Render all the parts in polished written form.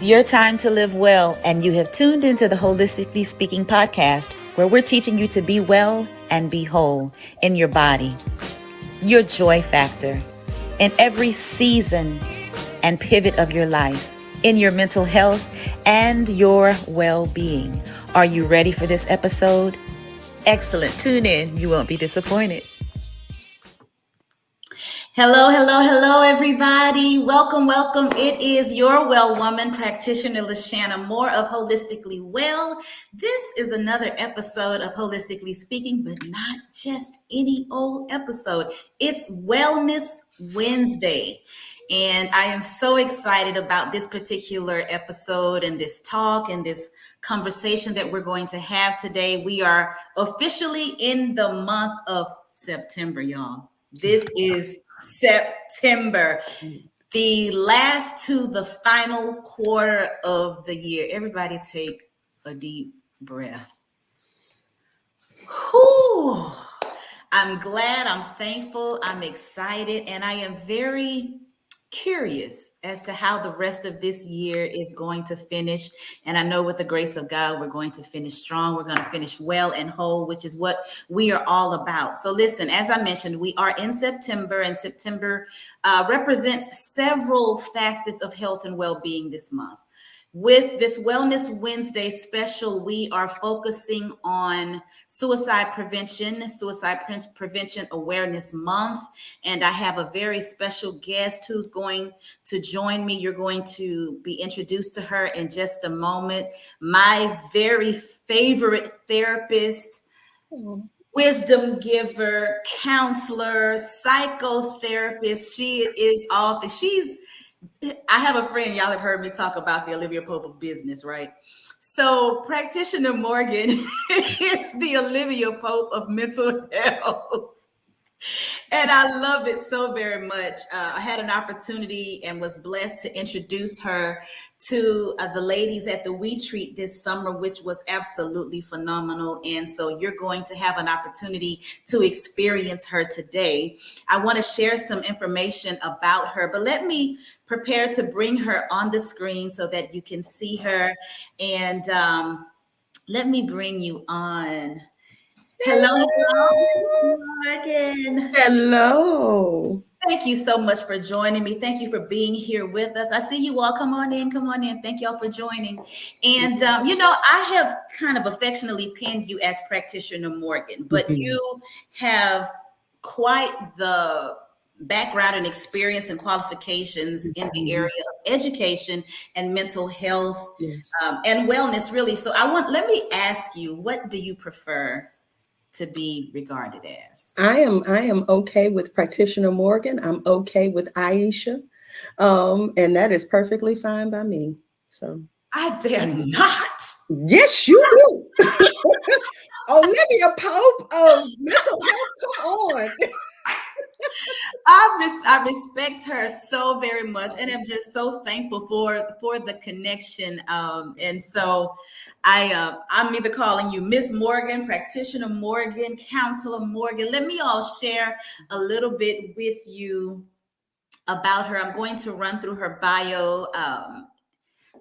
your time to live well, and you have tuned into the Holistically Speaking podcast, where we're teaching you to be well and be whole in your body, your joy factor, in every season and pivot of your life, in your mental health and your well-being. Are you ready for this episode? Excellent. Tune in. You won't be disappointed. Hello, everybody. Welcome. It is your well woman, Practitioner Lashana Moore of Holistically Well. This is another episode of Holistically Speaking, but not just any old episode. It's Wellness Wednesday. And I am so excited about this particular episode and this talk and this conversation that we're going to have today. We are officially in the month of September, y'all. This is September, the last to the final quarter of the year. Everybody take a deep breath. Whew. I'm glad, I'm thankful, I'm excited, and I am very curious as to how the rest of this year is going to finish. And I know with the grace of God, we're going to finish strong. We're going to finish well and whole, which is what we are all about. So listen, as I mentioned, we are in September, and September represents several facets of health and well-being this month. With this Wellness Wednesday special, we are focusing on Suicide Prevention Awareness Month. And I have a very special guest who's going to join me. You're going to be introduced to her in just a moment. My very favorite therapist, wisdom giver, counselor, psychotherapist. She is all things. I have a friend, y'all have heard me talk about the Olivia Pope of business, right? So Practitioner Morgan is the Olivia Pope of mental health. And I love it so very much. I had an opportunity and was blessed to introduce her to the ladies at the We Treat this summer, which was absolutely phenomenal. And so you're going to have an opportunity to experience her today. I want to share some information about her, but let me prepare to bring her on the screen so that you can see her. And let me bring you on. Hello, Morgan. Hello. Thank you so much for joining me. Thank you for being here with us. I see you all. Come on in. Thank y'all for joining. And, I have kind of affectionately pinned you as Practitioner Morgan, but you have quite the background and experience and qualifications in the area of education and mental health, and wellness, really. So let me ask you, what do you prefer to be regarded as? I am okay with Practitioner Morgan. I'm okay with Aisha. And that is perfectly fine by me. So I dare not. Yes, you do. Olivia Pope of mental health. Come on. I respect her so very much, and I'm just so thankful for the connection. And so I'm either calling you Miss Morgan, Practitioner Morgan, Counselor Morgan. Let me all share a little bit with you about her. I'm going to run through her bio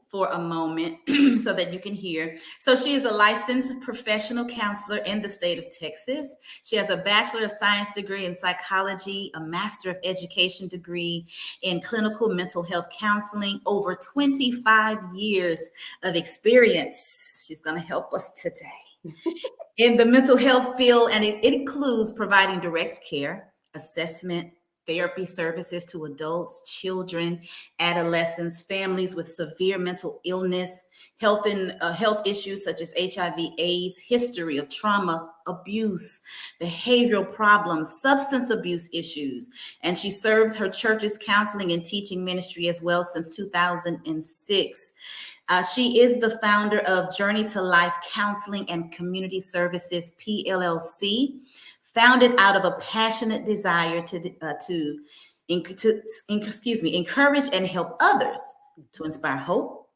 for a moment so that you can hear. So she is a licensed professional counselor in the state of Texas. She has a Bachelor of Science degree in psychology, a Master of Education degree in clinical mental health counseling, over 25 years of experience. She's going to help us today in the mental health field, and it includes providing direct care, assessment, therapy services to adults, children, adolescents, families with severe mental illness, health issues such as HIV/AIDS, history of trauma, abuse, behavioral problems, substance abuse issues. And she serves her church's counseling and teaching ministry as well since 2006. She is the founder of Journey to Life Counseling and Community Services, PLLC, founded out of a passionate desire to encourage and help others to inspire hope,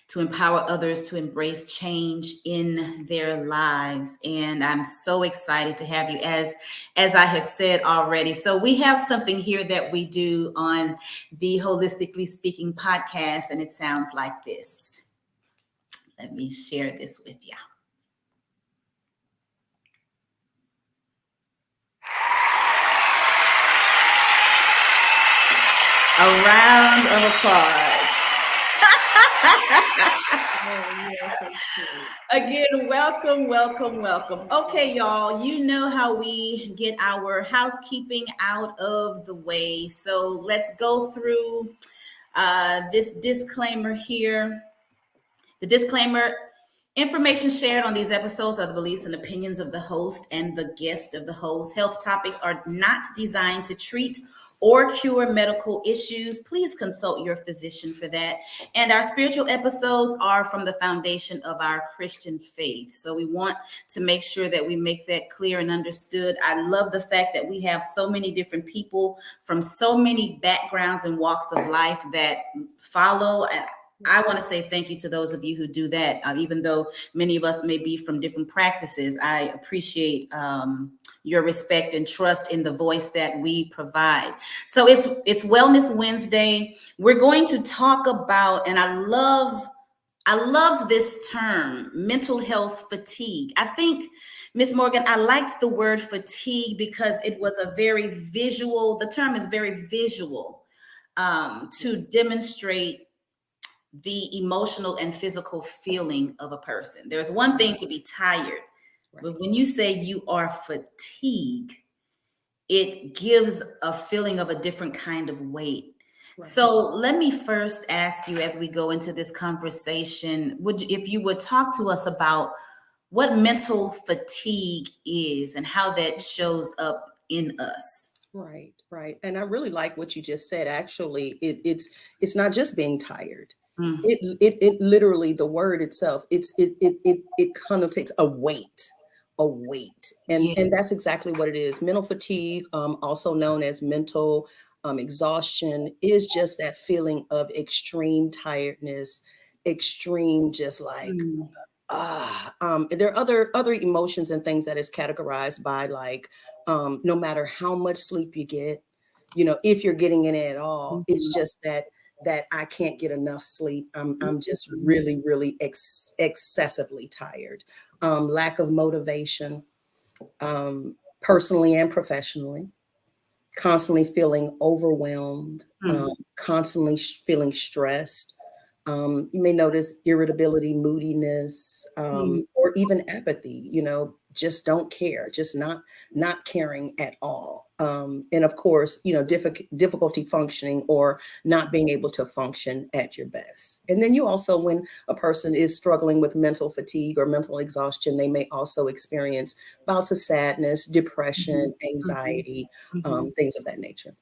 to empower others to embrace change in their lives. And I'm so excited to have you, as I have said already. So we have something here that we do on the Holistically Speaking podcast, and it sounds like this. Let me share this with you. A round of applause. Oh, you are so sweet. Again, welcome, welcome, welcome. Okay, y'all, you know how we get our housekeeping out of the way. So let's go through this disclaimer here. The disclaimer: information shared on these episodes are the beliefs and opinions of the host and the guest of the host. Health topics are not designed to treat or cure medical issues. Please consult your physician for that. And our spiritual episodes are from the foundation of our Christian faith. So we want to make sure that we make that clear and understood. I love the fact that we have so many different people from so many backgrounds and walks of life that follow. I want to say thank you to those of you who do that. Even though many of us may be from different practices, I appreciate your respect and trust in the voice that we provide. So it's Wellness Wednesday. We're going to talk about, and I loved this term, mental health fatigue. I think, Ms. Morgan, I liked the word fatigue because it was a very visual, the term is very visual to demonstrate the emotional and physical feeling of a person. There's one thing to be tired, but when you say you are fatigued, it gives a feeling of a different kind of weight. Right. So let me first ask you, as we go into this conversation, if you would talk to us about what mental fatigue is and how that shows up in us. Right, right. And I really like what you just said. Actually, it's not just being tired. Mm. It literally, the word itself, it connotates a weight. And that's exactly what it is. Mental fatigue, also known as mental exhaustion, is just that feeling of extreme tiredness, extreme, just like there are other emotions and things that is categorized by, like, no matter how much sleep you get, if you're getting it at all, it's just that I can't get enough sleep. I'm just really, really excessively tired. Lack of motivation, personally and professionally, constantly feeling overwhelmed, constantly feeling stressed. You may notice irritability, moodiness, or even apathy, just don't care, just not caring at all. And of course, difficulty functioning or not being able to function at your best. And then you also, when a person is struggling with mental fatigue or mental exhaustion, they may also experience bouts of sadness, depression, anxiety, things of that nature.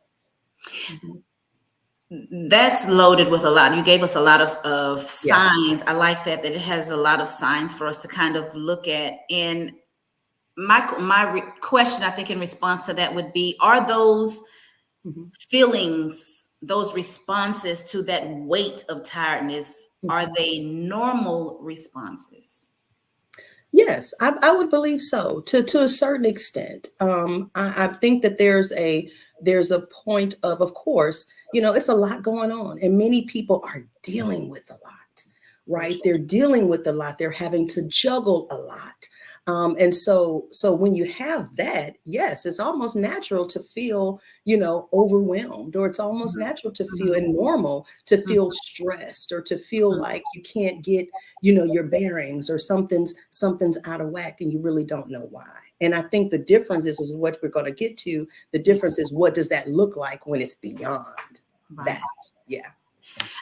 That's loaded with a lot. You gave us a lot of signs. I like that it has a lot of signs for us to kind of look at. And my question, I think, in response to that would be, are those feelings, those responses to that weight of tiredness, are they normal responses? Yes, I would believe so, to a certain extent. I think that there's a point of course, it's a lot going on, and many people are dealing with a lot, right? They're dealing with a lot. They're having to juggle a lot. And so when you have that, yes, it's almost natural to feel, overwhelmed, or it's almost natural to feel, and normal to feel stressed, or to feel like you can't get, your bearings, or something's out of whack and you really don't know why. And I think the difference is what we're going to get to. The difference is, what does that look like when it's beyond that? Yeah.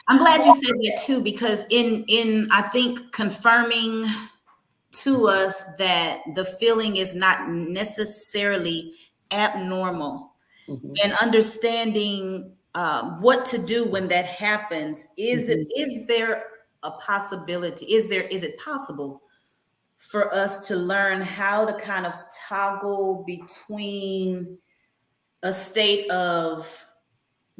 I'm glad you said that too, because in I think confirming to us that the feeling is not necessarily abnormal, and understanding what to do when that happens. Is there a possibility? Is it possible for us to learn how to kind of toggle between a state of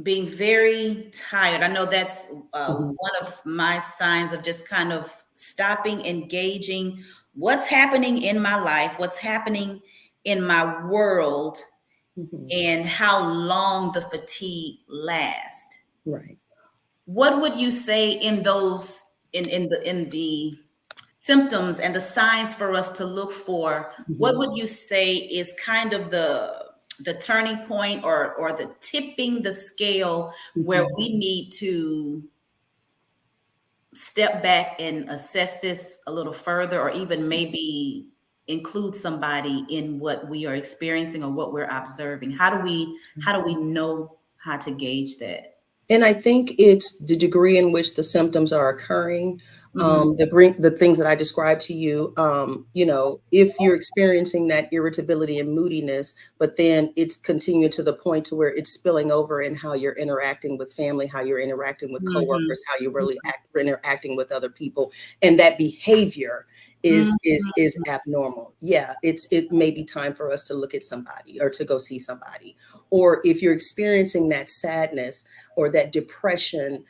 being very tired. I know that's Mhm. one of my signs of just kind of stopping, engaging what's happening in my life, what's happening in my world, Mhm. and how long the fatigue lasts. Right. What would you say in those in the symptoms and the signs for us to look for? What Mhm. would you say is kind of the turning point, or the tipping the scale where Mhm. we need to step back and assess this a little further, or even maybe include somebody in what we are experiencing or what we're observing? How do we know how to gauge that? And I think it's the degree in which the symptoms are occurring, Hmm. the things that I described to you. If you're experiencing that irritability and moodiness, but then it's continuing to the point to where it's spilling over in how you're interacting with family, how you're interacting with Hmm. coworkers, how you're really interacting with other people, and that behavior is abnormal. Yeah, it may be time for us to look at somebody or to go see somebody. Or if you're experiencing that sadness or that depression,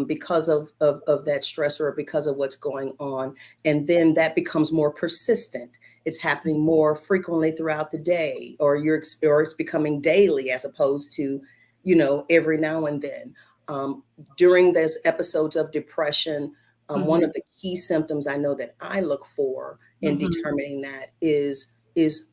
because of that stressor or because of what's going on. And then that becomes more persistent. It's happening more frequently throughout the day, or it's becoming daily as opposed to, every now and then. Um, During those episodes of depression, one Hmm. of the key symptoms I know that I look for in Hmm. determining that is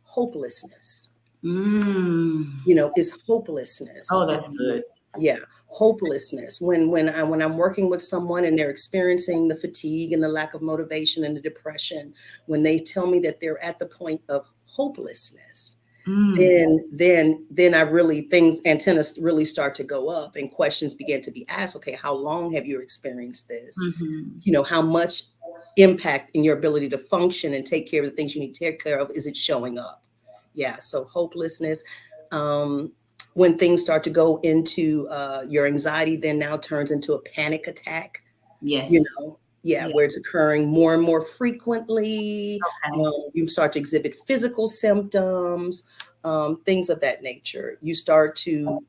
hopelessness. Mm. Is hopelessness. Oh, that's good. Yeah, hopelessness. When I'm working with someone and they're experiencing the fatigue and the lack of motivation and the depression, when they tell me that they're at the point of hopelessness, Mm. then I really, things antennas really start to go up and questions begin to be asked. Okay, how long have you experienced this? Hmm. How much impact in your ability to function and take care of the things you need to take care of is it showing up? Yeah, so hopelessness. Um, when things start to go into your anxiety, then now turns into a panic attack. Yes. Yeah, Yeah. where it's occurring more and more frequently. Okay. You start to exhibit physical symptoms, things of that nature. You start to,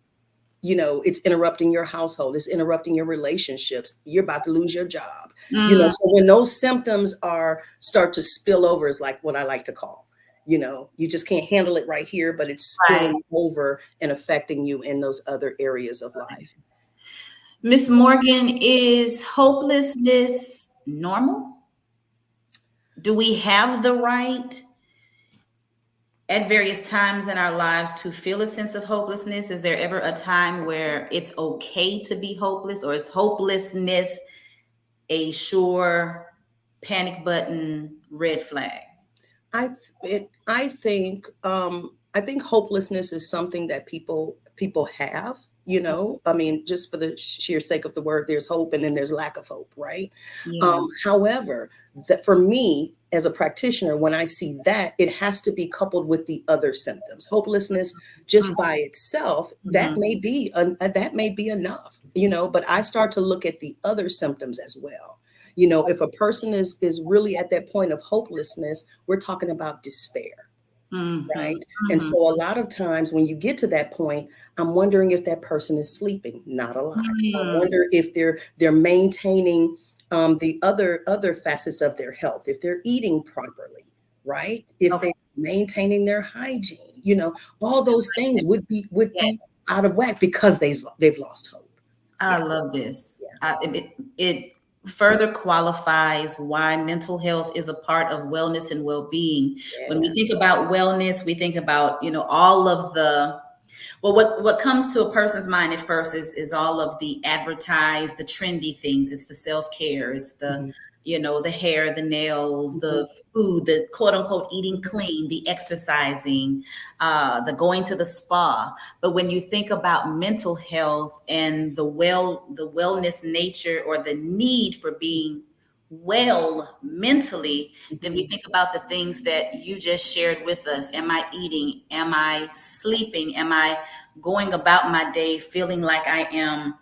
it's interrupting your household, it's interrupting your relationships. You're about to lose your job. Mm. So when those symptoms start to spill over, is like what I like to call, you just can't handle it right here, but it's Right. spilling over and affecting you in those other areas of life. Miss Morgan, is hopelessness normal? Do we have the right at various times in our lives to feel a sense of hopelessness? Is there ever a time where it's okay to be hopeless, or is hopelessness a sure panic button red flag? I think hopelessness is something that people have. I mean, just for the sheer sake of the word, there's hope and then there's lack of hope, right? Yeah. However, that for me as a practitioner, when I see that, it has to be coupled with the other symptoms. Hopelessness just by itself, that Mm-hmm. may be enough, but I start to look at the other symptoms as well. If a person is really at that point of hopelessness, we're talking about despair, Mm-hmm. right? And so a lot of times when you get to that point, I'm wondering if that person is sleeping. Not a lot. I Mm-hmm. wonder if they're maintaining the other facets of their health, if they're eating properly, right? If Okay. they're maintaining their hygiene, all those things would be out Yes. of whack because they've lost hope. I Yeah, love this. yeah, It further qualifies why mental health is a part of wellness and well-being. When yeah. we think about wellness, we think about, all of well, what comes to a person's mind at first is all of the advertised, the trendy things. It's the self-care, it's the, Mhm, the hair, the nails, mhm, the food, the quote unquote eating mhm. clean, the exercising, the going to the spa. But when you think about mental health and the wellness nature, or the need for being well mentally, then we Mhm. think about the things that you just shared with us. Am I eating? Am I sleeping? Am I going about my day feeling like I am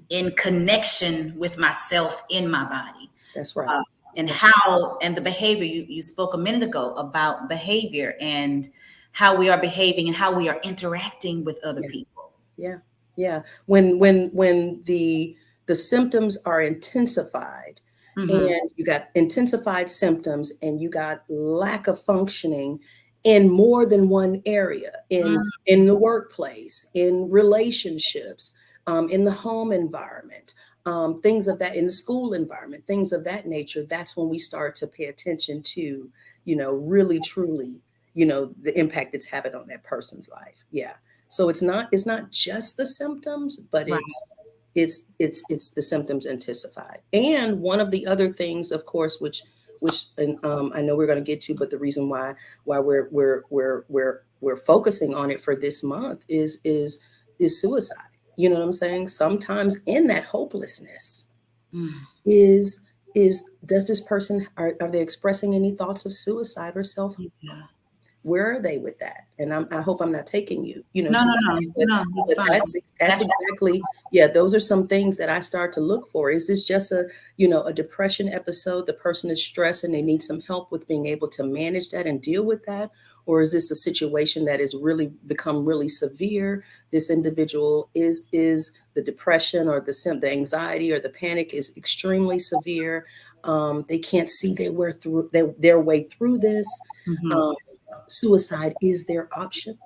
in connection with myself in my body? That's right. Uh, and That's right. and the behavior, you spoke a minute ago about behavior and how we are behaving and how we are interacting with other Yeah, people. yeah. Yeah. When the symptoms are intensified, Mm-hmm. and you got intensified symptoms and you got lack of functioning in more than one area, in the workplace, in relationships, in the home environment, things of that, in the school environment, things of that nature, that's when we start to pay attention to, really truly, the impact it's having on that person's life. Yeah. So it's not just the symptoms, but Right. it's the symptoms intensified. And one of the other things, of course, which and I know we're going to get to, but the reason why we're focusing on it for this month is suicide. You know what I'm saying? Sometimes in that hopelessness Mm. is does this person, are they expressing any thoughts of suicide or self? Yeah. Where are they with that? And I hope I'm not taking you, No, too no, fast, no, no, it's but fine. that's That's exactly, yeah, those are some things that I start to look for. Is this just a depression episode? The person is stressed and they need some help with being able to manage that and deal with that? Or is this a situation that has really become really severe? This individual is the depression or the anxiety or the panic is extremely severe. They can't see their way through this. mm-hmm. Um, Suicide is their option,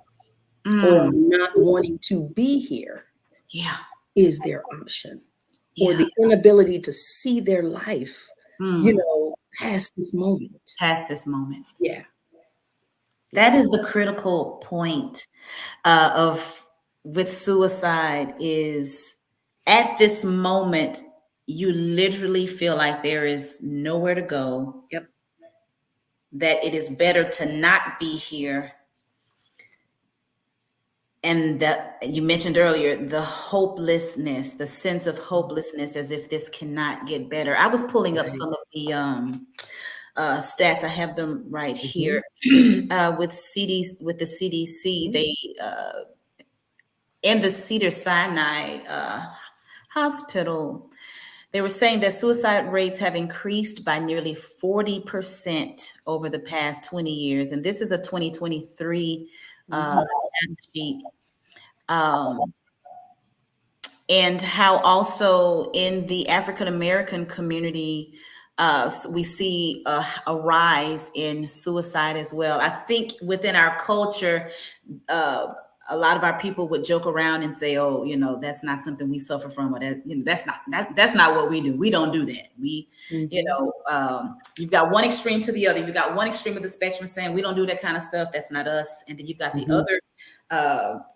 or Mm. not wanting to be here Yeah, is their option, or yeah. the inability to see their life, Mm. past this moment. Past this moment. Yeah, yeah, That is the critical point of with suicide is at this moment, you literally feel like there is nowhere to go, yep, that it is better to not be here. And that you mentioned earlier, the hopelessness, the sense of hopelessness, as if this cannot get better. I was pulling up right. some of the stats. I have them right Hmm. here. With the CDC, they in the Cedar Sinai Hospital, they were saying that suicide rates have increased by nearly 40% over the past 20 years. And this is a 2023 Hmm. sheet. Um, and how also in the African American community, we see a rise in suicide as well. I think within our culture, uh, a lot of our people would joke around and say, "Oh, that's not something we suffer from, or that's not what we do. We don't do that. Hmm. You've got one extreme to the other. You've got one extreme of the spectrum saying we don't do that kind of stuff. That's not us. And then you've got the Hmm. other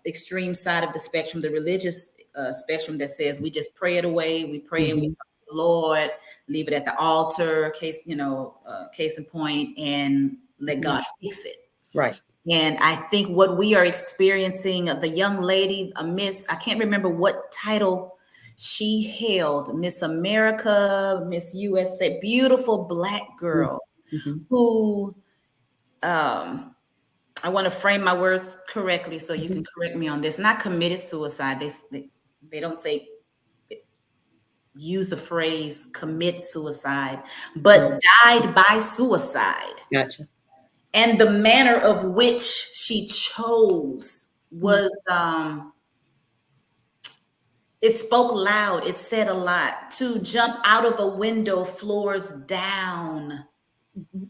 extreme side of the spectrum, the religious spectrum that says we just pray it away. We pray and we Hmm. talk to the Lord, leave it at the altar, case in point, and let Hmm. God fix it. Right. And I think what we are experiencing, the young lady, a Miss, I can't remember what title she held, Miss America, Miss USA, beautiful Black girl Hmm. who, I want to frame my words correctly so you can Hmm. correct me on this, not committed suicide. They don't say, use the phrase commit suicide, Right. but died by suicide. Gotcha. And the manner of which she chose Mm. was it spoke loud, it said a lot. To jump out of a window floors down, Mhm.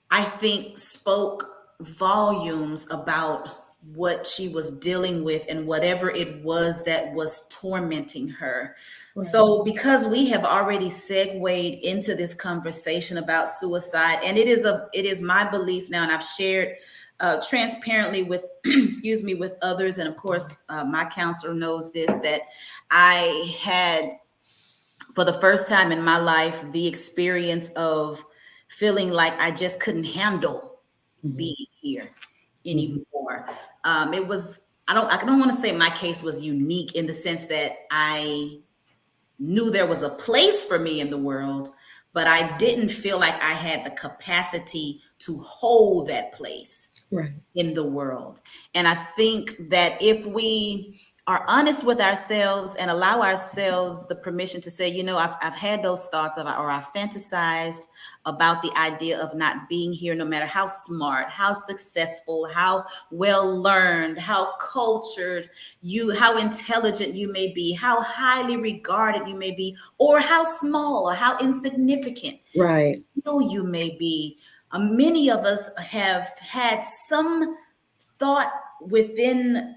I think spoke volumes about what she was dealing with and whatever it was that was tormenting her. Right. So, because we have already segued into this conversation about suicide, and it is my belief now, and I've shared transparently with excuse me, with others, and of course, my counselor knows this, that I had, for the first time in my life, the experience of feeling like I just couldn't handle Hmm. being here Hmm. anymore. It was, I don't want to say my case was unique in the sense that I knew there was a place for me in the world, but I didn't feel like I had the capacity to hold that place Right. in the world. And I think that if we are honest with ourselves and allow ourselves the permission to say, I've had those thoughts of, or I've fantasized about the idea of not being here, no matter how smart, how successful, how well learned, how cultured how intelligent you may be, how highly regarded you may be, or how small or how insignificant Right. you may be. Many of us have had some thought within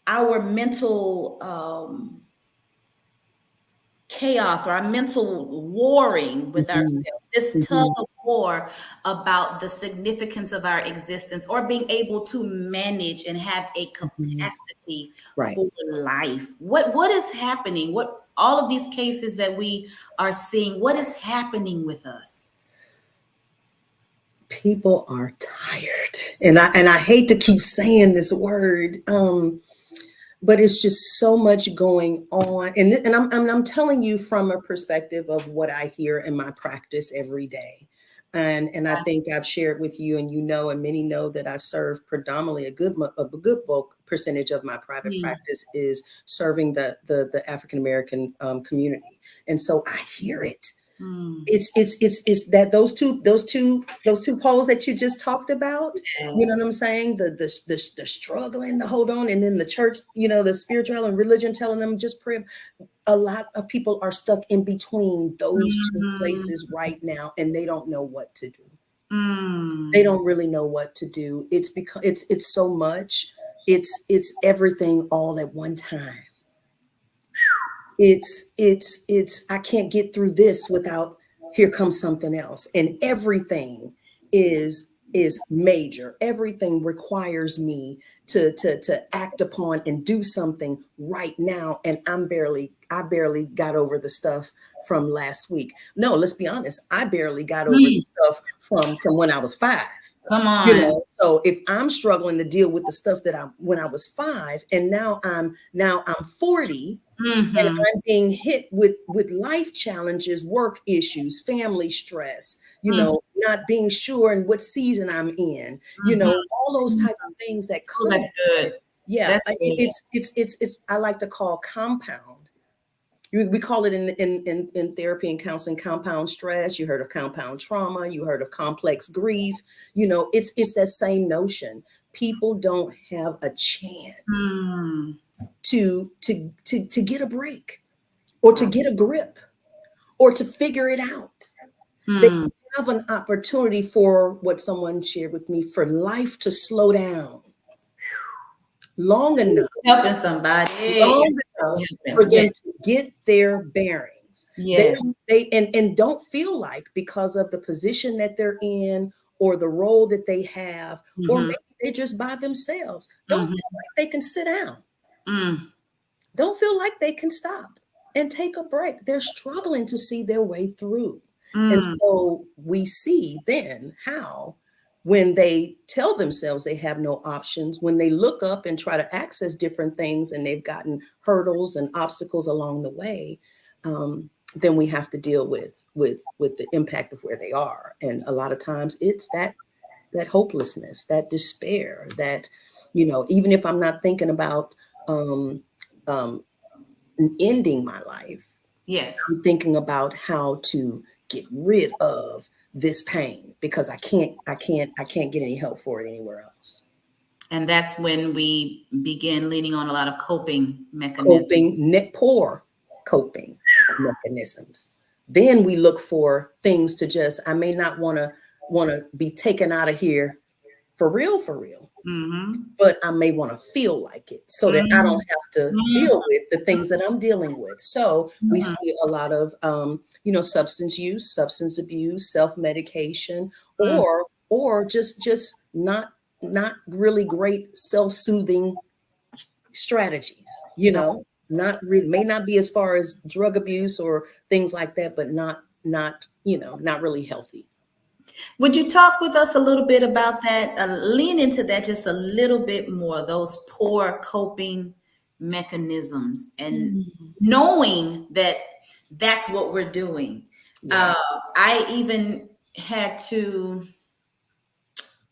our mental chaos, or our mental warring with Mhm. ourselves, this tug Mhm. of war about the significance of our existence, or being able to manage and have a Mhm. capacity Right. for life. What is happening? What all of these cases that we are seeing, what is happening with us? People are tired, and I hate to keep saying this word, but it's just so much going on, and I'm telling you from a perspective of what I hear in my practice every day, and I think I've shared with you, and and many know that I've served predominantly a good bulk percentage of my private Mm, practice is serving the African American community, and so I hear it. mm, It's that those two poles that you just talked about. You know what yes. I'm saying? The struggling to hold on, and then the church, the spiritual and religion telling them just pray. A lot of people are stuck in between those two Mm, places right now, and they don't know what to do. They mm, don't really know what to do. It's because it's so much. It's everything all at one time. It's I can't get through this without here comes something else, and everything is major. Everything requires me to act upon and do something right now, and I barely got over the stuff from last week. No, let's be honest, I barely got over the mm. stuff from when I was 5. Come on. So if I'm struggling to deal with the stuff that I when I was 5, and now I'm 40, and Hmm. I'm being hit with life challenges, work issues, family stress, Hmm. not being sure in what season I'm in, all those type of things that Oh, come that's with good. it. Yeah, That's good. it's I like to call compound. We call it in therapy and counseling compound stress. You heard of compound trauma. You heard of complex grief. It's that same notion. People don't have a chance Mm, to get a break, or to get a grip, or to figure it out. They mm. have an opportunity, for what someone shared with me, for life to slow down long enough, Helping somebody. long enough for Helping. them Yes. to get their bearings. They Yes. don't they and don't feel like, because of the position that they're in, or the role that they have, or Hmm. maybe they're just by themselves, don't Hmm. feel like they can sit down, Mm, don't feel like they can stop and take a break. They're struggling to see their way through. And mm, so we see then how, when they tell themselves they have no options, when they look up and try to access different things, and they've gotten hurdles and obstacles along the way, then we have to deal with the impact of where they are. And a lot of times it's that hopelessness, that despair, that, even if I'm not thinking about um, um, ending my life, yes. I'm thinking about how to get rid of this pain, because I can't get any help for it anywhere else. And that's when we begin leaning on a lot of coping mechanisms. Poor coping mechanisms. Then we look for things to just, I may not want to be taken out of here for real, Hmm. but I may want to feel like it, so that I don't have to deal with the things that I'm dealing with. So we Hmm. see a lot of, substance use, substance abuse, self-medication, or just not really great self-soothing strategies. Not really, may not be as far as drug abuse or things like that, but not really healthy. Would you talk with us a little bit about that? Lean into that just a little bit more, those poor coping mechanisms, and Mm. knowing that that's what we're doing. Yeah. Uh, I even had to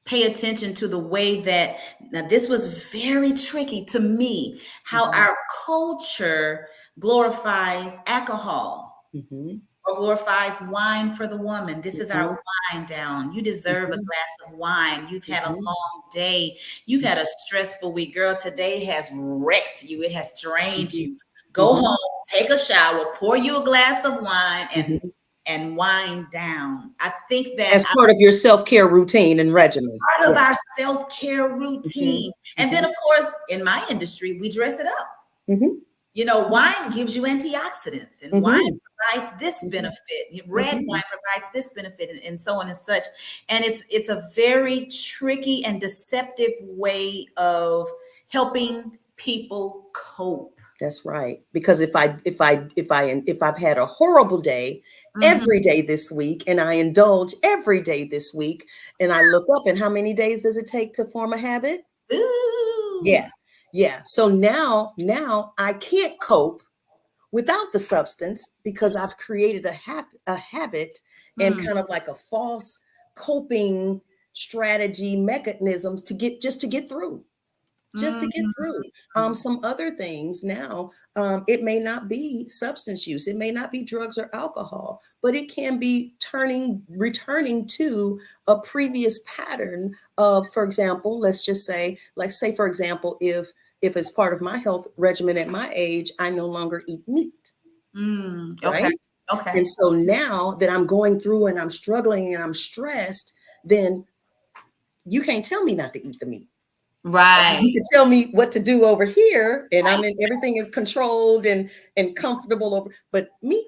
pay attention to the way that, now this was very tricky to me, how Mhm. our culture glorifies alcohol Mhm. or glorifies wine for the woman. This is our Mhm. wine down. You deserve a Mhm. glass of wine. You've had a Mhm. long day. You've had a stressful week. Girl, today has wrecked you. It has drained Mhm. you. Go Mhm. home, take a shower, pour you a glass of wine Mhm. and wind down. I think that As part of your self-care routine and regimen. part of Yeah. our self-care Mhm. routine. And then Mhm. of course, in my industry, we dress it up. Mhm. You know, wine gives you antioxidants, and wine Mhm. provides this Mhm. benefit. Red Mhm. wine provides this benefit, and so on and such. And it's a very tricky and deceptive way of helping people cope. That's right. Because if I've had a horrible day every Mhm. day this week and I indulge every day this week and I look up and how many days does it take to form a habit? Ooh. Yeah. Yeah. So now I can't cope without the substance because I've created a habit and Mm. kind of like a false coping strategy mechanisms to get just to get through just to get Mm. through. Some other things now, it may not be substance use, it may not be drugs or alcohol, but it can be returning to a previous pattern of, for example, let's say, for example, if as part of my health regimen at my age, I no longer eat meat, Mm. Okay. right? Okay. And so now that I'm going through and I'm struggling and I'm stressed, then you can't tell me not to eat the meat. Right. You can tell me what to do over here, and I'm in everything is controlled and comfortable over, but meat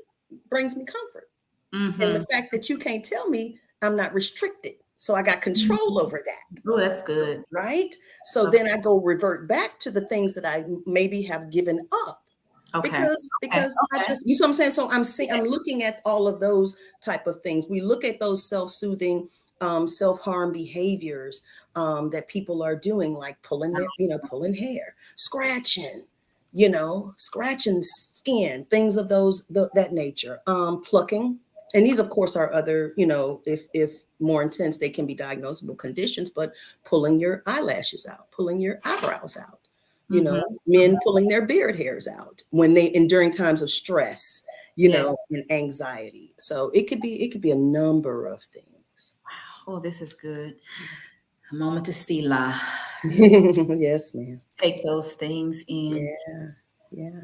brings me comfort. And the Mm-hmm. fact that you can't tell me I'm not restricted. So I got control over that, Oh, that's good. right? So Okay. then I go revert back to the things that I maybe have given up Okay. Okay. because I Okay. just, you see what I'm saying? So I'm looking at all of those type of things. We look at those self-soothing, self-harm behaviors that people are doing, like pulling their, pulling hair, scratching, scratching skin, things of that nature, plucking. And these, of course, are other, if more intense, they can be diagnosable conditions, but pulling your eyelashes out, pulling your eyebrows out, Mm-hmm. men pulling their beard hairs out when they, and during times of stress, Yes. and anxiety. So it could be a number of things. Oh, this is good. A moment to see la. Yes, ma'am. Take those things in. Yeah,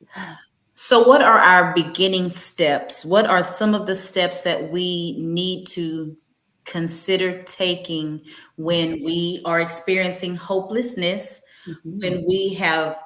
yeah. So, what are our beginning steps? What are some of the steps that we need to consider taking when we are experiencing hopelessness, Mhm, when we have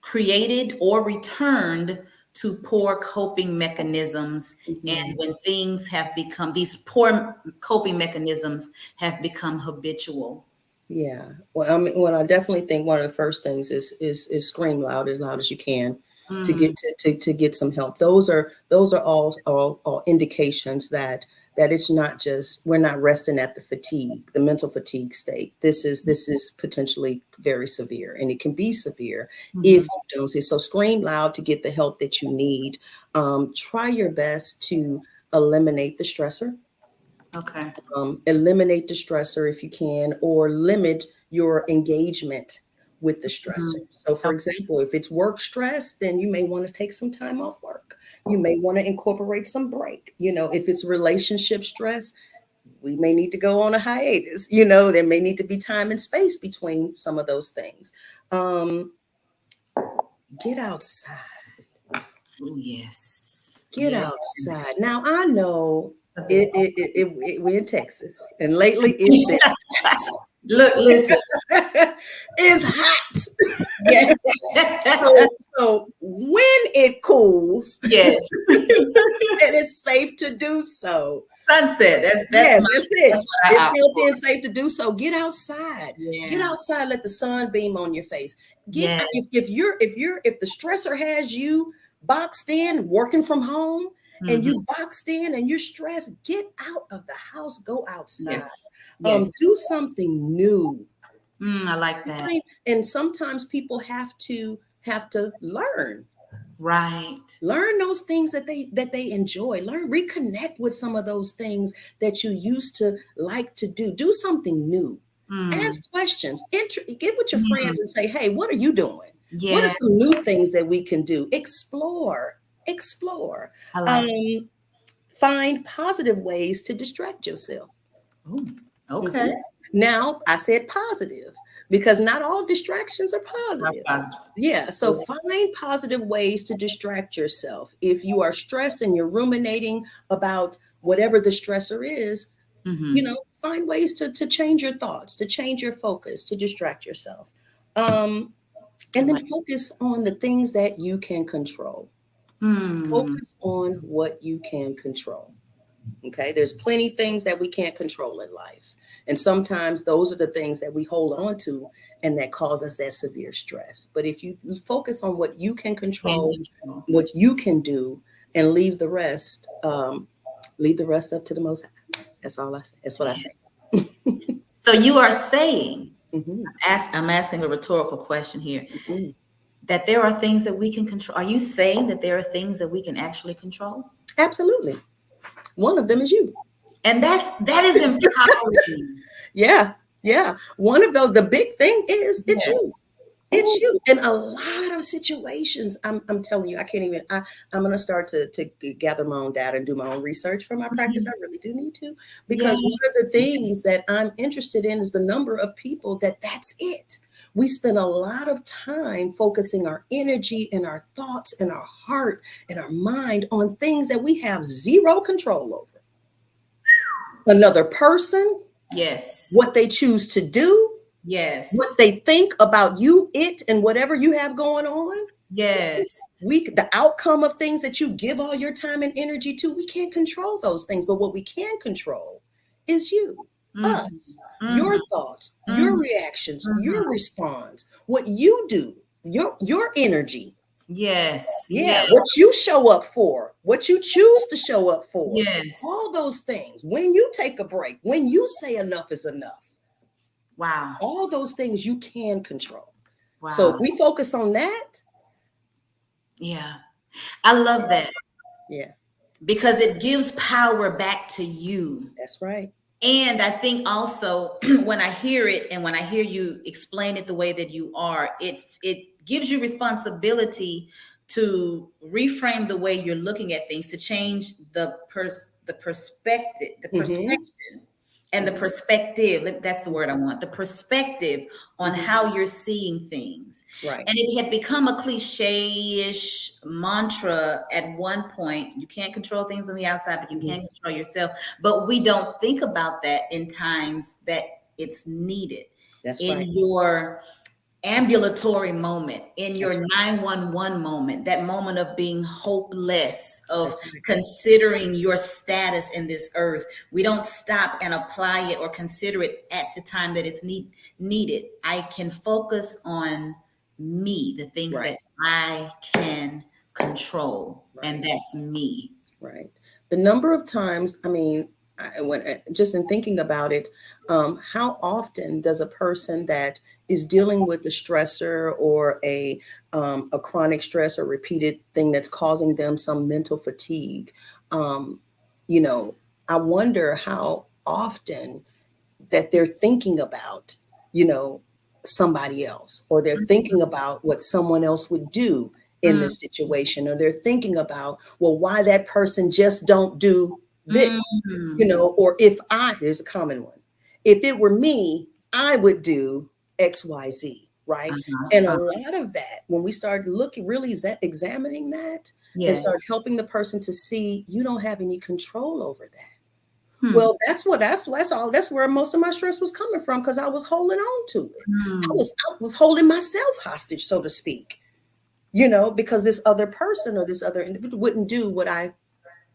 created or returned to poor coping mechanisms, and mhm. when things have become, these poor coping mechanisms have become habitual? Yeah. Well, I mean, I definitely think one of the first things is scream loud as you can to Mm, get to get some help. Those are all indications that it's not just, we're not resting at the mental fatigue state. This is potentially very severe, and it can be severe if mhm. you don't see. So scream loud to get the help that you need. Try your best to eliminate the stressor. Okay. Eliminate the stressor if you can, or limit your engagement with the stressor. Mhm. So, for Okay. example, if it's work stress, then you may want to take some time off work. You may want to incorporate some break. If it's relationship stress, we may need to go on a hiatus. There may need to be time and space between some of those things. Um, get outside. Oh, yes. Get Yeah. outside. Now I know we're in Texas, and lately it's been Look, listen. it's hot. Yeah. So when it cools Yes. and it's safe to do so. Sunset. That's Yes, my that's it. that's what I It's opt healthy for. and safe to do so. Get outside. Get Yeah. outside. Let the sun beam on your face. Yes. If the stressor has you boxed in, working from home, and Mhm. you boxed in and you're stressed, get out of the house. Go outside. Yes. Yes. Do something new. I like that. And sometimes people have to learn. Right. Learn those things that they enjoy. Learn, reconnect with some of those things that you used to like to do. Do something new. Mm. Ask questions. Get with your Mm. friends and say, hey, what are you doing? What are Yeah. some new things that we can do? Explore. Explore. I like. Um, find positive ways to distract yourself. Ooh, okay. Mhm. Now, I said positive because not all distractions are Not positive. positive. Yeah, so Yeah. find positive ways to distract yourself. If you are stressed and you're ruminating about whatever the stressor is, Mm-hmm. find ways to change your thoughts, to change your focus, to distract yourself. Um, I and then like. focus on the things that you can control. Hmm. Focus on what you can control. Okay, there's plenty things that we can't control in life. And sometimes those are the things that we hold on to and that cause us that severe stress. But if you focus on what you can Can control, control. what you can do, and leave the rest up to the Most High. That's all I say. That's what I say. So you are saying, Mhm, I'm asking a rhetorical question here, mhm. that there are things that we can control. Are you saying that there are things that we can actually control? Absolutely. One of them is you. And that is empowering. Yeah, yeah. One of those, the big thing is it's you. Yes. It's Oh, you. In a lot of situations, I'm telling you, I can't even, I'm going to start to gather my own data and do my own research for my practice. I really do need to, yeah. because one of the things that I'm interested in is the number of people that's it. We spend a lot of time focusing our energy and our thoughts and our heart and our mind on things that we have zero control over. Another person, Yes. what they choose to do, what Yes. they think about you, it, and whatever you have going on. Yes. The outcome of things that you give all your time and energy to, we can't control those things. But what we can control is you, Mm-hmm. us, your Mm-hmm. thoughts, your Mm-hmm. reactions, your Mm-hmm. response, what you do, your energy. Yes. Yeah, Yes. what you show up for, what you choose to show up for, Yes. all those things. When you take a break, when you say enough is enough, Wow. all those things you can control. So if Wow. we focus on that, Yeah. I love that yeah, because it gives power back to you. that's right. And I think also when I hear it and when I hear you explain it the way that you are, it gives you responsibility to reframe the way you're looking at things, to change the perspective, the Hmm. perspective and the Hmm. perspective. That's the word I want. The perspective on Hmm. how you're seeing things. Right. And it had become a cliche-ish mantra at one point. You can't control things on the outside, but you Hmm. can control yourself. But we don't think about that in times that it's needed. That's In right. your ambulatory moment, in That's your right. 911 moment, that moment of being hopeless, of That's right. considering your status in this earth. We don't stop and apply it or consider it at the time that it's needed. I can focus on me, the things Right. that I can control, and Right. that's me. Right. The number of times, I mean, just in thinking about it, how often does a person that is dealing with a stressor or a chronic stress or repeated thing that's causing them some mental fatigue, um, you know, I wonder how often that they're thinking about, you know, somebody else, or they're thinking about what someone else would do in Mm, this situation, or they're thinking about, well, why that person just don't do this, mm, or if here's a common one, if it were me, I would do XYZ, right? uh-huh, And a uh, lot of that, when we start looking, really examining that and yes. start helping the person to see you don't have any control over that. Hmm. Well, that's where most of my stress was coming from, because I was holding on to it. Hmm. I was holding myself hostage, so to speak, because this other person or this other individual wouldn't do what I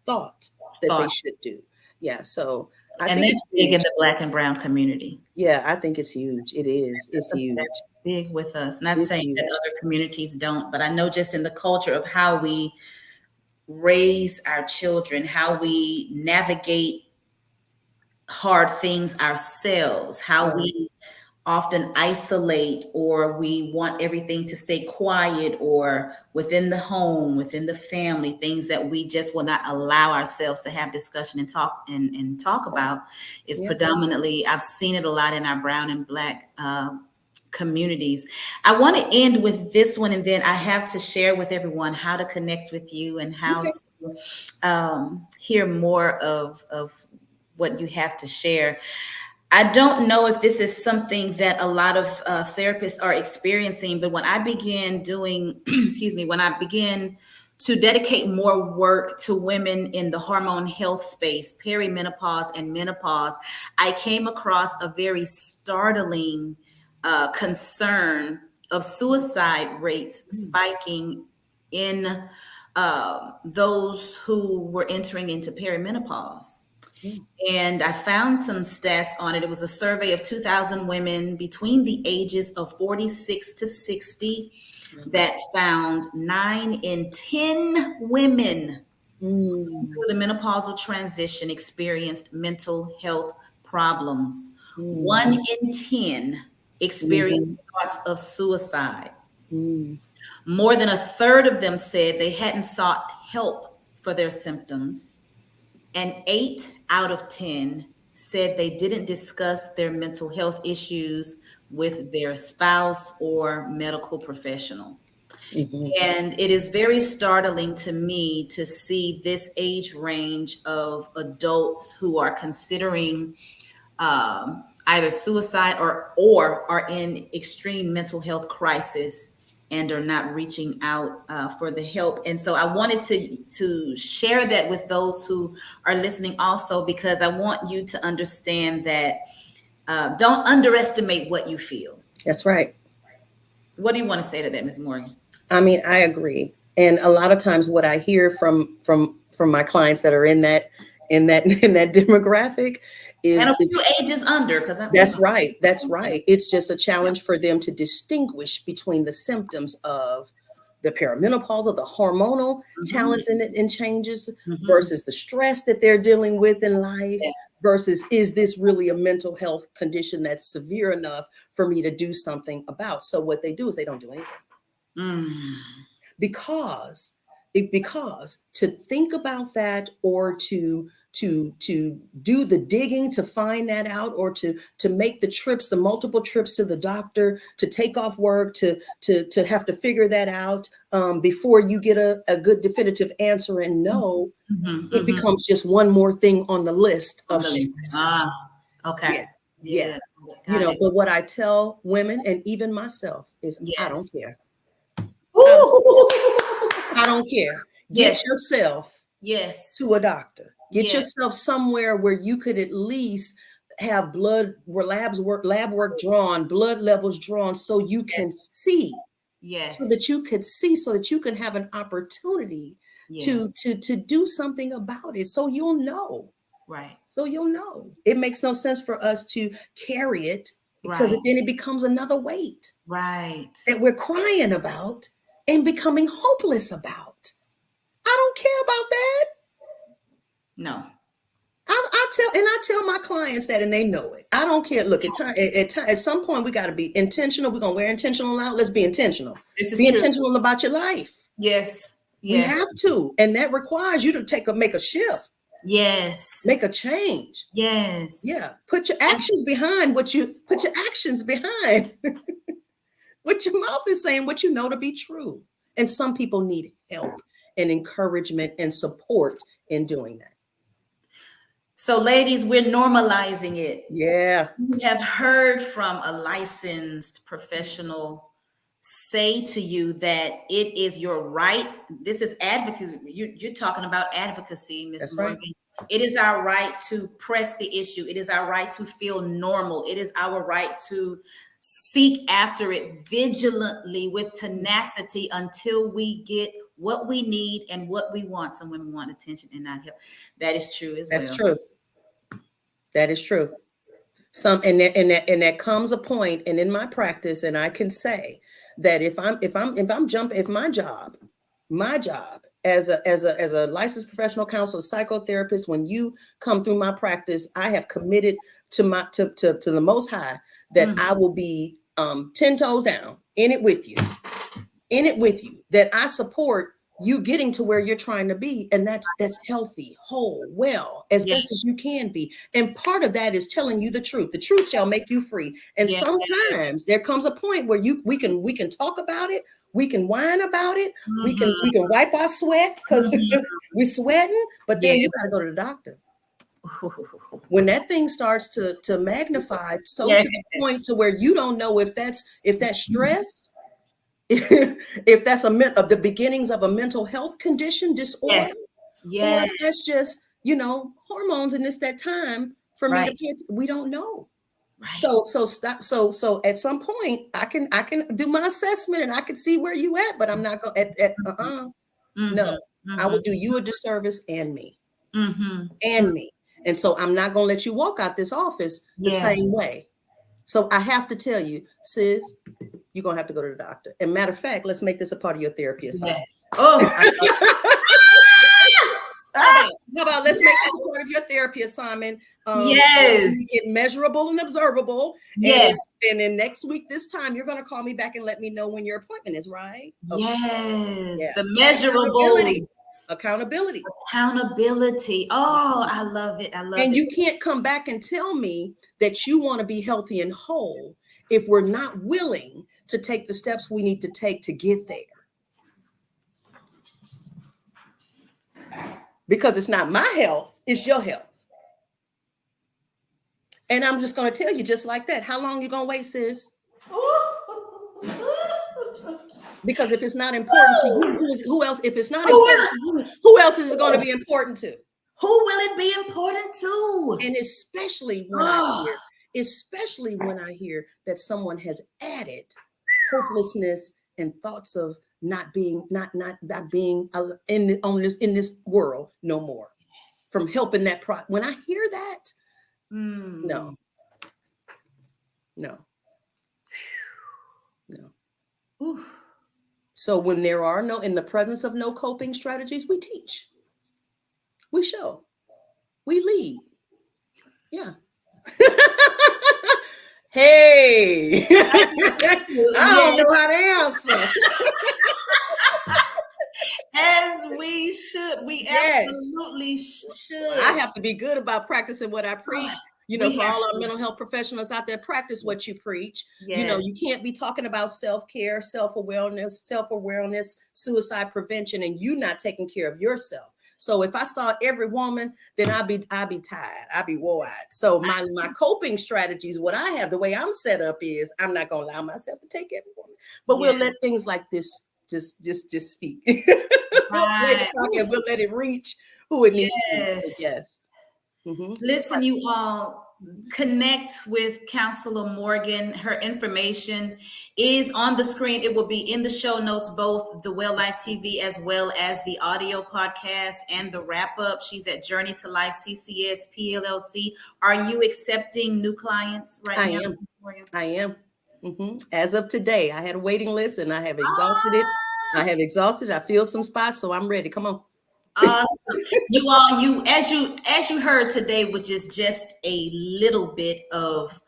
thought that they Thought. should do. Yeah, so I And think that's it's big in huge. the Black and brown community. Yeah, I think it's huge. It is. It's That's huge. big with us. Not It's saying that huge. other communities don't, but I know just in the culture of how we raise our children, how we navigate hard things ourselves, how Right. we often isolate, or we want everything to stay quiet, or within the home, within the family, things that we just will not allow ourselves to have discussion and talk about, is Yeah. predominantly, I've seen it a lot in our brown and black communities. I want to end with this one, and then I have to share with everyone how to connect with you and how Okay. to hear more of what you have to share. I don't know if this is something that a lot of therapists are experiencing, but when I began doing, excuse me, when I began to dedicate more work to women in the hormone health space, perimenopause and menopause, I came across a very startling concern of suicide rates spiking in those who were entering into perimenopause. Mm. And I found some stats on it. It was a survey of 2,000 women between the ages of 46 to 60 that found 9 in 10 women Mm. through the menopausal transition experienced mental health problems. Mm. 1 in 10 experienced Mhm. thoughts of suicide. Mm. More than a third of them said they hadn't sought help for their symptoms. And 8 out of 10 said they didn't discuss their mental health issues with their spouse or medical professional. Mhm. And it is very startling to me to see this age range of adults who are considering either suicide or are in extreme mental health crisis and are not reaching out for the help. And so I wanted to share that with those who are listening also, because I want you to understand that don't underestimate what you feel. That's right. What do you want to say to that, Ms. Morgan? I mean, I agree. And a lot of times what I hear from my clients that are in that in that demographic And is a few it's ages under, because I, that's right. That's right. It's just a challenge for them to distinguish between the symptoms of the perimenopausal, the hormonal Mhm, challenge and changes mhm. versus the stress that they're dealing with in life Yes. versus is this really a mental health condition that's severe enough for me to do something about? So what they do is they don't do anything Mm. because because to think about that or to do the digging to find that out or to make the trips, the multiple trips to the doctor, to take off work, to have to figure that out before you get a good definitive answer and know, Mhm, it mhm. becomes just one more thing on the list On of the list. stressors. Ah, Yeah, okay. yeah. Yeah, got it. But what I tell women and even myself is I don't Yes. care. I, Ooh. I don't care. Get Yes, yourself yes, to a doctor. Get yes, yourself somewhere where you could at least have blood where lab work drawn, blood levels drawn so you can yes, see, so yes, that you could see, so that you can have an opportunity yes. to do something about it. So you'll know. Right, So you'll know. It makes no sense for us to carry it because right, then it becomes another weight right. that we're crying about and becoming hopeless about. I don't care about that. No. I tell my clients that, and they know it. I don't care. Look, at some point we got to be intentional. We're gonna wear intentional out. Let's be intentional. This is Be true. intentional about your life. Yes, We yes, have to, and that requires you to make a shift, yes, make a change. yes. Yeah, put your actions behind what you put your actions behind. What your mouth is saying, what you know to be true. And some people need help and encouragement and support in doing that. So, ladies, we're normalizing it. Yeah, You have heard from a licensed professional say to you that it is your right. This is advocacy. You're talking about advocacy, Miss that's right. Morgan. It is our right to press the issue. It is our right to feel normal. It is our right to seek after it vigilantly with tenacity until we get what we need and what we want. Some women want attention and not help. That is true as That's well. true. That is true. Some and that comes a point, and in my practice, and I can say that if my job as a licensed professional counselor, psychotherapist, when you come through my practice, I have committed to the Most High that I will be 10 toes down in it with you, that I support you getting to where you're trying to be. And that's healthy, whole, well, as Yes. best as you can be. And part of that is telling you the truth. The truth shall make you free. And Yes. sometimes there comes a point where we can talk about it. We can whine about it. We can wipe our sweat because we're sweating, but then you got to go to the doctor. When that thing starts to magnify to the point to where you don't know if that's stress, if that's the beginnings of a mental health condition, disorder, or if that's just, hormones and it's that time for me to pay. We don't know. Right. So at some point I can do my assessment and I can see where you at, but I'm not going no, I would do you a disservice and me. And me. And so I'm not going to let you walk out this office the same way. So I have to tell you, sis, you're going to have to go to the doctor. And matter of fact, let's make this a part of your therapy assignment. Yes. How about let's make this a part of your therapy assignment? Get measurable and observable. Yes. And then next week, this time, you're going to call me back and let me know when your appointment is, right? Okay. Yes. Yeah. The measurable. Accountability. Oh, I love it. And you can't come back and tell me that you want to be healthy and whole if we're not willing to take the steps we need to take to get there. Because it's not my health, it's your health. And I'm just going to tell you just like that. How long you going to wait, sis? Because if it's not important to you, who else? If it's not important to you, who else is it going to be important to? Who will it be important to? And especially when I hear that someone has added hopelessness and thoughts of not being in this world no more. Yes. From helping that when I hear that, no. Oof. So when there are in the presence of no coping strategies, we teach, we show, we lead. Yeah. Hey, I don't know how to answer. As we should. We absolutely should. I have to be good about practicing what I preach. For all our mental health professionals out there, practice what you preach. Yes. You can't be talking about self-care, self-awareness, suicide prevention, and you not taking care of yourself. So if I saw every woman, then I'd be tired. I'd be wore out. So my coping strategies, what I have, the way I'm set up is I'm not going to allow myself to take every woman, but we'll let things like this just speak. We'll let it reach who it needs to. Yes. Listen, you all, connect with Counselor Morgan. Her information is on the screen. It will be in the show notes, both the Well Life TV as well as the audio podcast and the wrap up. She's at Journey to Life CCS PLLC. Are you accepting new clients right now? I am. As of today, I had a waiting list and I have exhausted it. I feel some spots, so I'm ready. Come on. You as you heard today, which is just a little bit of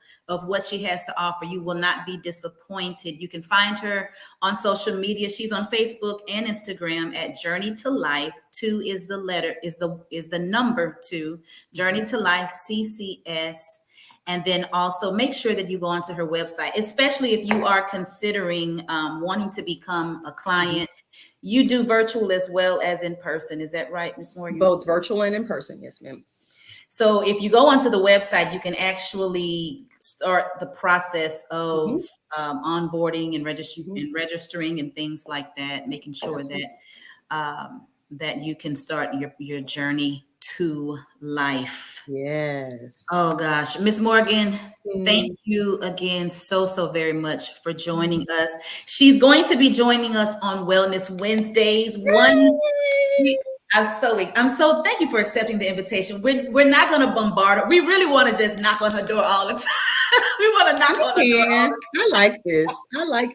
what she has to offer. You will not be disappointed. You can find her on social media. She's on Facebook and Instagram at Journey to Life. 2 is the number 2, Journey to Life CCS. And then also make sure that you go onto her website, especially if you are considering wanting to become a client. You do virtual as well as in person. Is that right, Ms. Morgan? Both virtual and in person. Yes, ma'am. So if you go onto the website, you can actually start the process of onboarding and registering and things like that, making sure that you can start your journey to life. Yes. Oh gosh, Ms. Morgan, thank you again so very much for joining us. She's going to be joining us on Wellness Wednesdays. I'm so thank you for accepting the invitation. We're not going to bombard her. We really want to just knock on her door all the time. We want to knock on her door all the time. I like this.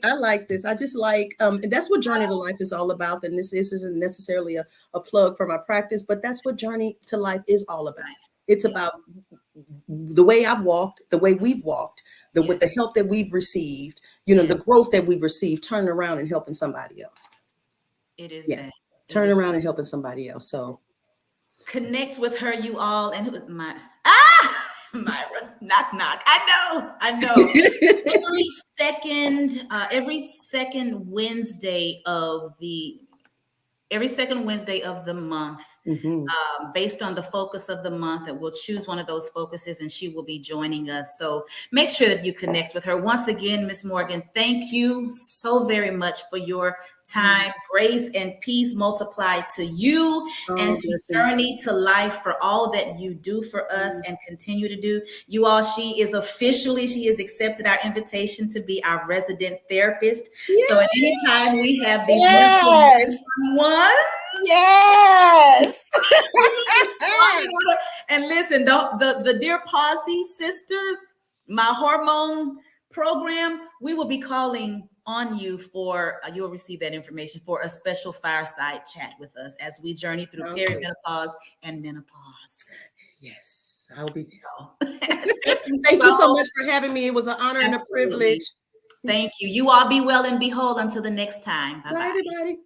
I like this. I just like, and that's what Journey to Life is all about. And this isn't necessarily a plug for my practice, but that's what Journey to Life is all about. It's about the way I've walked, the way we've walked, with the help that we've received, you know, the growth that we've received, turning around and helping somebody else. It is Yeah. that. Turn around and helping somebody else. So connect with her, you all. And Myra, knock, knock. I know. Every second Wednesday of the month, based on the focus of the month, and we'll choose one of those focuses and she will be joining us. So make sure that you connect with her. Once again, Ms. Morgan, thank you so very much for your time. Grace and peace multiply to you and to Journey to Life for all that you do for us and continue to do. You all, she has accepted our invitation to be our resident therapist. Yes. So at any time we have these one. Yes. And listen, the Dear Posy sisters, my hormone program, we will be calling on you for, you'll receive that information for a special fireside chat with us as we journey through perimenopause and menopause. Yes, I'll be there. Thank you so much for having me. It was an honor and a privilege. Thank you. You all be well and be whole until the next time. Bye-bye. Bye, everybody.